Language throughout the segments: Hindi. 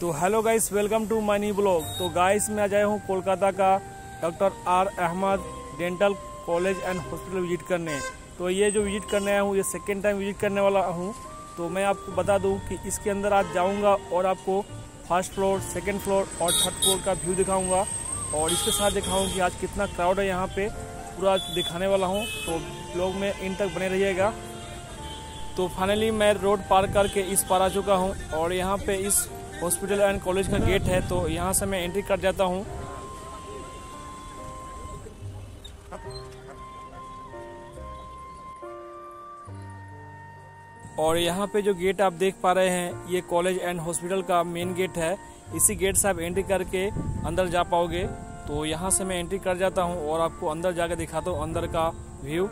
तो hello guys, welcome to my new blog. तो गाइस मैं आ जाया हूँ कोलकाता का doctor R Ahmed dental college and hospital visit करने। तो ये जो विजिट करने आया हूँ, ये सेकेंड टाइम विजिट करने वाला हूँ। तो मैं आपको बता दूँ कि इसके अंदर आज जाऊँगा और आपको फर्स्ट फ्लोर, सेकेंड फ्लोर और थर्ड फ्लोर का व्यू दिखाऊँगा और इसके साथ दिखाऊँ कि आज कितना क्राउड है यहाँ पे, पूरा दिखाने वाला हूँ। तो ब्लॉग में इन तक बने रहिएगा। तो फाइनली मैं रोड पार करके इस पार आ चुका हूँ और यहाँ पे इस हॉस्पिटल एंड कॉलेज का गेट है। तो यहाँ से मैं एंट्री कर जाता हूँ। और यहाँ पे जो गेट आप देख पा रहे हैं, ये कॉलेज एंड हॉस्पिटल का मेन गेट है। इसी गेट से आप एंट्री करके अंदर जा पाओगे। तो यहाँ से मैं एंट्री कर जाता हूँ और आपको अंदर जाकर दिखाता हूँ अंदर का व्यू।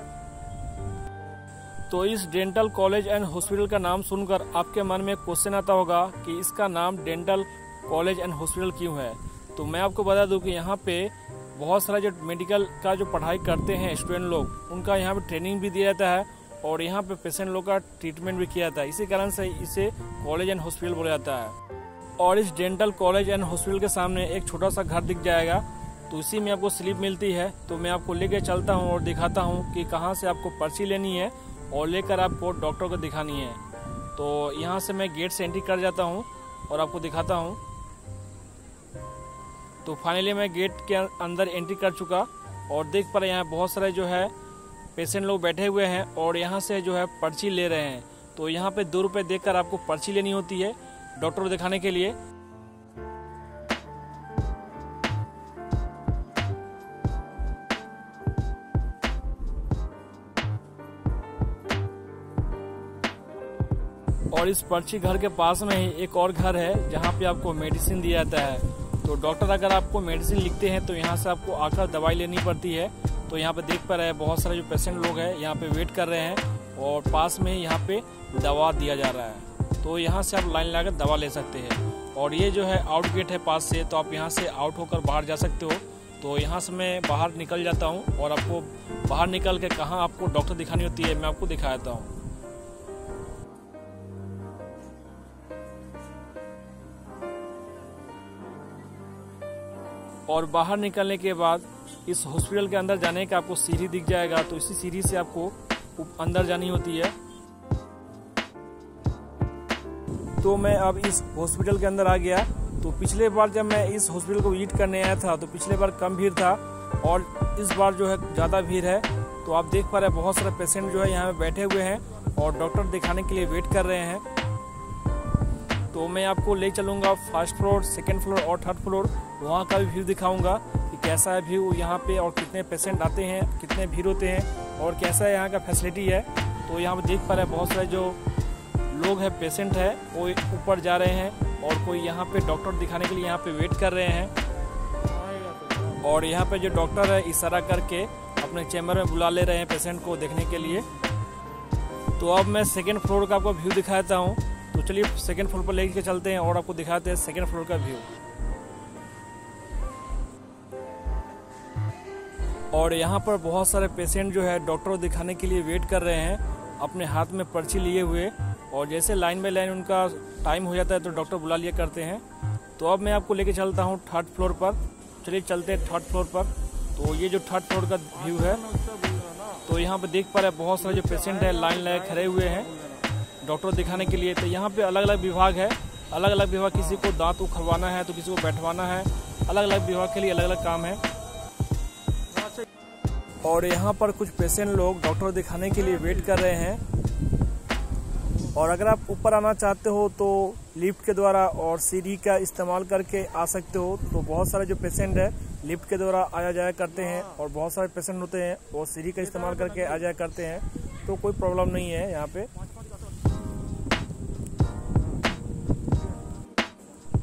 तो इस डेंटल कॉलेज एंड हॉस्पिटल का नाम सुनकर आपके मन में क्वेश्चन आता होगा कि इसका नाम डेंटल कॉलेज एंड हॉस्पिटल क्यों है। तो मैं आपको बता दूं कि यहाँ पे बहुत सारा जो मेडिकल का जो पढ़ाई करते हैं स्टूडेंट लोग, उनका यहाँ पे ट्रेनिंग भी दिया जाता है और यहाँ पे पेशेंट लोग का ट्रीटमेंट भी किया जाता है। इसी कारण से इसे कॉलेज एंड हॉस्पिटल बोला जाता है। और इस डेंटल कॉलेज एंड हॉस्पिटल के सामने एक छोटा सा घर दिख जाएगा। तो इसी में आपको स्लिप मिलती है। तो मैं आपको लेके चलता हूँ और दिखाता हूँ कि कहाँ से आपको पर्ची लेनी है और लेकर आपको डॉक्टर को दिखानी है। तो यहाँ से मैं गेट से एंट्री कर जाता हूँ और आपको दिखाता हूँ। तो फाइनली मैं गेट के अंदर एंट्री कर चुका और देख पा रहे हैं यहाँ बहुत सारे जो है पेशेंट लोग बैठे हुए हैं और यहाँ से जो है पर्ची ले रहे हैं। तो यहाँ पे 2 रुपये देकर आपको पर्ची लेनी होती है डॉक्टर को दिखाने के लिए। और इस पर्ची घर के पास में ही एक और घर है जहाँ पे आपको मेडिसिन दिया जाता है। तो डॉक्टर अगर आपको मेडिसिन लिखते हैं तो यहाँ से आपको आकर दवाई लेनी पड़ती है। तो यहाँ पे देख पा रहे हैं बहुत सारे जो पेशेंट लोग हैं यहाँ पे वेट कर रहे हैं और पास में ही यहाँ पे दवा दिया जा रहा है। तो यहाँ से आप लाइन लगाकर दवा ले सकते हैं। और ये जो है आउट गेट है पास से, तो आप यहाँ से आउट होकर बाहर जा सकते हो। तो यहाँ से मैं बाहर निकल जाता हूँ और आपको बाहर निकल के कहाँ आपको डॉक्टर दिखानी होती है मैं आपको दिखा देता हूँ। और बाहर निकलने के बाद इस हॉस्पिटल के अंदर जाने का आपको सीढ़ी दिख जाएगा। तो इसी सीढ़ी से आपको अंदर जानी होती है। तो मैं अब इस हॉस्पिटल के अंदर आ गया। तो पिछले बार जब मैं इस हॉस्पिटल को विजिट करने आया था तो पिछले बार कम भीड़ था और इस बार जो है ज़्यादा भीड़ है। तो आप देख पा रहे हैं बहुत सारे पेशेंट जो है यहाँ पे बैठे हुए हैं और डॉक्टर दिखाने के लिए वेट कर रहे हैं। तो मैं आपको ले चलूँगा फर्स्ट फ्लोर, सेकेंड फ्लोर और थर्ड फ्लोर, वहाँ का भी व्यू दिखाऊंगा कि कैसा है व्यू यहाँ पे और कितने पेशेंट आते हैं, कितने भीड़ होते हैं और कैसा है यहाँ का फैसिलिटी है। तो यहाँ पे देख पा रहे हैं बहुत सारे जो लोग हैं, पेशेंट है, वो ऊपर जा रहे हैं और कोई यहाँ पे डॉक्टर दिखाने के लिए यहाँ पे वेट कर रहे हैं। और यहाँ पे जो डॉक्टर है इशारा करके अपने चैम्बर में बुला ले रहे हैं पेशेंट को देखने के लिए। तो अब मैं सेकेंड फ्लोर का आपको व्यू दिखाता हूँ। तो चलिए सेकेंड फ्लोर पर लेके चलते हैं और आपको दिखाते हैं सेकेंड फ्लोर का व्यू। और यहाँ पर बहुत सारे पेशेंट जो है डॉक्टर को दिखाने के लिए वेट कर रहे हैं अपने हाथ में पर्ची लिए हुए। और जैसे लाइन बाय लाइन उनका टाइम हो जाता है तो डॉक्टर बुला लिया करते हैं। तो अब मैं आपको लेके चलता हूँ थर्ड फ्लोर पर। चलिए चलते हैं थर्ड फ्लोर पर। तो ये जो थर्ड फ्लोर का व्यू है, तो यहाँ पे देख पा रहे हैं बहुत सारे जो पेशेंट है लाइन लगा खड़े हुए हैं डॉक्टर दिखाने के लिए। तो यहाँ पे अलग अलग विभाग है, अलग अलग विभाग, किसी को दांत उखड़वाना है तो किसी को बैठवाना है, अलग अलग विभाग के लिए अलग अलग काम है। और यहाँ पर कुछ पेशेंट लोग डॉक्टर दिखाने के लिए वेट कर रहे हैं। और अगर आप ऊपर आना चाहते हो तो लिफ्ट के द्वारा और सीढ़ी का इस्तेमाल करके आ सकते हो। तो बहुत सारे जो पेशेंट है लिफ्ट के द्वारा आया जाया करते हैं और बहुत सारे पेशेंट होते हैं वो सीढ़ी का इस्तेमाल करके आ जाया करते हैं। तो कोई प्रॉब्लम नहीं है यहाँ पे।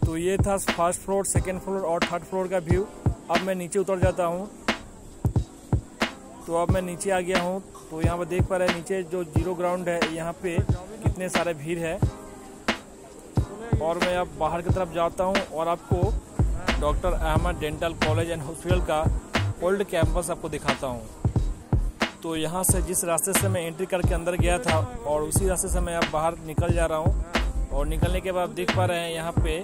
तो ये था फर्स्ट फ्लोर, सेकेंड फ्लोर और थर्ड फ्लोर का व्यू। अब मैं नीचे उतर जाता हूँ। तो अब मैं नीचे आ गया हूँ। तो यहाँ पर देख पा रहे हैं नीचे जो जीरो ग्राउंड है, यहाँ पे कितने सारे भीड़ है। और मैं अब बाहर की तरफ जाता हूँ और आपको doctor Ahmed dental college and hospital का ओल्ड कैंपस आपको दिखाता हूँ। तो यहाँ से जिस रास्ते से मैं एंट्री करके अंदर गया था और उसी रास्ते से मैं अब बाहर निकल जा रहा हूँ। और निकलने के बाद देख पा रहे हैं यहाँ पे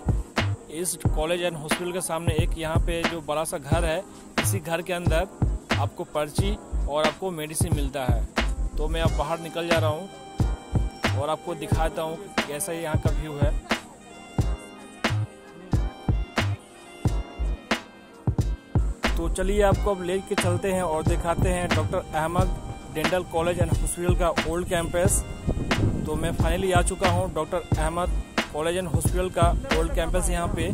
इस कॉलेज एंड हॉस्पिटल के सामने एक यहाँ पे जो बड़ा सा घर है, इसी घर के अंदर आपको पर्ची और आपको मेडिसिन मिलता है। तो मैं अब बाहर निकल जा रहा हूँ और आपको दिखाता हूँ कैसा यहाँ का व्यू है। तो चलिए आपको अब ले के चलते हैं और दिखाते हैं doctor Ahmed dental college and hospital का ओल्ड कैंपस। तो मैं फाइनली आ चुका हूँ doctor Ahmed college and hospital का ओल्ड कैंपस यहाँ पे।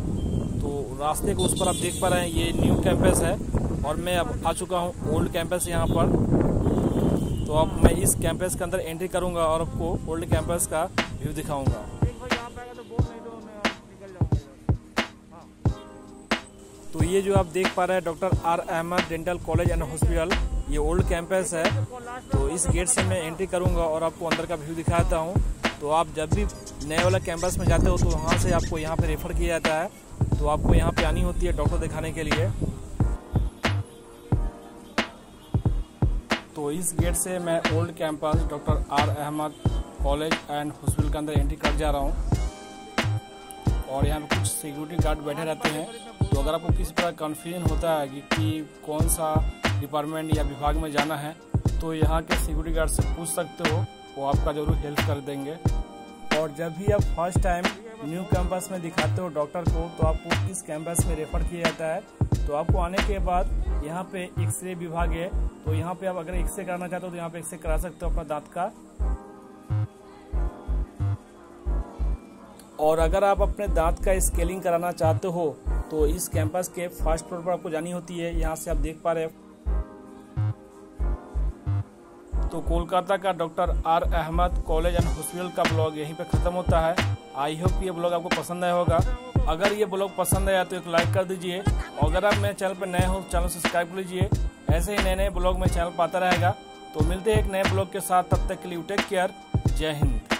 तो रास्ते को उस पर आप देख पा रहे हैं, ये न्यू कैंपस है और मैं अब आ चुका हूँ ओल्ड कैंपस यहाँ पर। तो अब मैं इस कैंपस के अंदर एंट्री करूँगा और आपको ओल्ड कैंपस का व्यू दिखाऊँगा। तो ये जो आप देख पा रहे हैं doctor R Ahmed dental college and hospital, ये ओल्ड कैंपस है। तो इस गेट से मैं एंट्री करूंगा और आपको अंदर का व्यू दिखाता हूं। तो आप जब भी नए वाला कैंपस में जाते हो तो वहां से आपको यहां पे रेफर किया जाता है, तो आपको यहां पे आनी होती है डॉक्टर दिखाने के लिए। तो इस गेट से मैं old campus doctor R Ahmed college and hospital के अंदर एंट्री कर जा रहा हूँ। और यहाँ पे कुछ सिक्योरिटी गार्ड बैठे रहते हैं। तो अगर आपको किसी प्रकार कन्फ्यूजन होता है कि कौन सा डिपार्टमेंट या विभाग में जाना है, तो यहाँ के सिक्योरिटी गार्ड से पूछ सकते हो, वो आपका जरूर हेल्प कर देंगे। और जब भी आप फर्स्ट टाइम न्यू कैंपस में दिखाते हो डॉक्टर को, तो आपको इस कैंपस में रेफर किया जाता है। तो आपको आने के बाद यहाँ पे एक्सरे विभाग है, तो यहाँ पे आप अगर एक्सरे कराना चाहते हो तो यहाँ पे एक्सरे करा सकते हो अपना दांत का। और अगर आप अपने दांत का स्केलिंग कराना चाहते हो तो इस कैंपस के फर्स्ट फ्लोर पर आपको जानी होती है। यहाँ से आप देख पा रहे हैं। तो कोलकाता का doctor R Ahmed college and hospital का ब्लॉग यहीं पे ख़त्म होता है। आई होप ये ब्लॉग आपको पसंद आया होगा। अगर ये ब्लॉग पसंद आया तो एक लाइक कर दीजिए, और अगर आप मेरे चैनल पर नए हो चैनल सब्सक्राइब कर लीजिए। ऐसे ही नए नए ब्लॉग में चैनल पर आता रहेगा। तो मिलते हैं एक नए ब्लॉग के साथ, तब तक के लिए टेक केयर, जय हिंद।